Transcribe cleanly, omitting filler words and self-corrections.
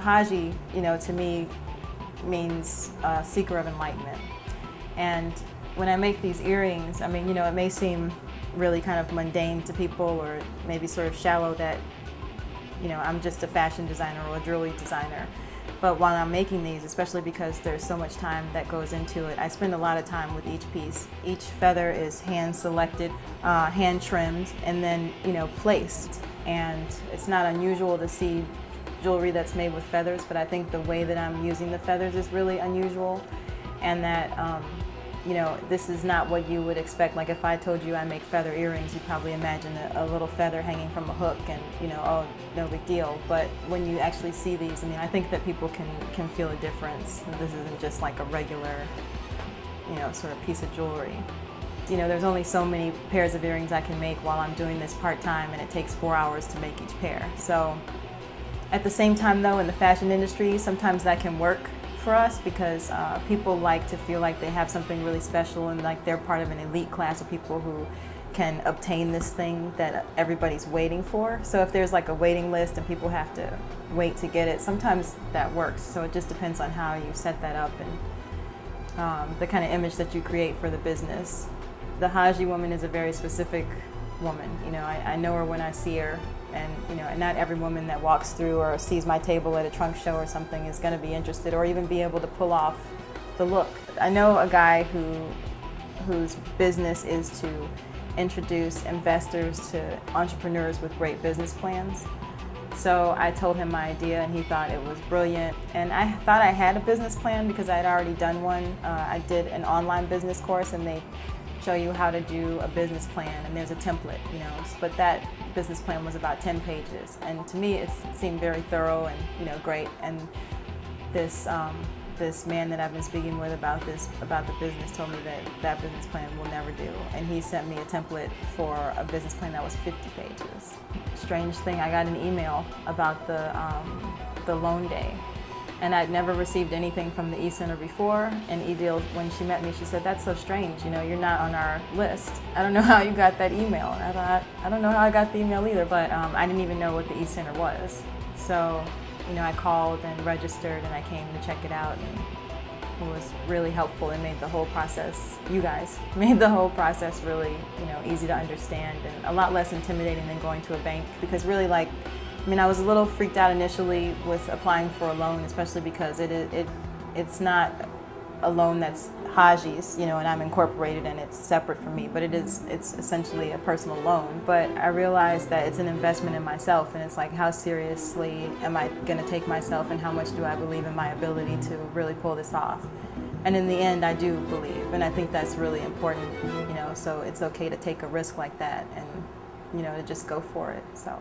Haji, to me means seeker of enlightenment. And when I make these earrings, it may seem really kind of mundane to people, or maybe sort of shallow that, I'm just a fashion designer or a jewelry designer. But while I'm making these, especially because there's so much time that goes into it, I spend a lot of time with each piece. Each feather is hand selected, hand trimmed, and then, placed. And it's not unusual to see jewelry that's made with feathers, but I think the way that I'm using the feathers is really unusual, and that this is not what you would expect. Like if I told you I make feather earrings, you'd probably imagine a little feather hanging from a hook and, oh, no big deal. But when you actually see these, I think that people can feel a difference. This isn't just like a regular, sort of piece of jewelry. There's only so many pairs of earrings I can make while I'm doing this part-time, and it takes 4 hours to make each pair. So at the same time though, in the fashion industry, sometimes that can work for us because people like to feel like they have something really special and like they're part of an elite class of people who can obtain this thing that everybody's waiting for. So if there's like a waiting list and people have to wait to get it, sometimes that works. So it just depends on how you set that up and the kind of image that you create for the business. The Haji woman is a very specific woman. I know her when I see her, and not every woman that walks through or sees my table at a trunk show or something is going to be interested or even be able to pull off the look. I know a guy whose business is to introduce investors to entrepreneurs with great business plans. So I told him my idea and he thought it was brilliant. And I thought I had a business plan because I had already done one. I did an online business course and they show you how to do a business plan, and there's a template, but that business plan was about 10 pages, and to me it seemed very thorough and great. And this man that I've been speaking with about the business told me that business plan will never do, and he sent me a template for a business plan that was 50 pages. Strange thing, I got an email about the loan day. And I'd never received anything from the Ecenter before. And Edil, when she met me, she said, "That's so strange, you're not on our list. I don't know how you got that email." And I thought, I don't know how I got the email either, but I didn't even know what the Ecenter was. So, I called and registered and I came to check it out, and it was really helpful. It made the whole process, you guys, made the whole process really, easy to understand and a lot less intimidating than going to a bank, because really I was a little freaked out initially with applying for a loan, especially because it's not a loan that's Haji's, and I'm incorporated and it's separate from me, but it's essentially a personal loan. But I realized that it's an investment in myself, and it's like, how seriously am I going to take myself, and how much do I believe in my ability to really pull this off? And in the end, I do believe, and I think that's really important, so it's okay to take a risk like that and, to just go for it. So.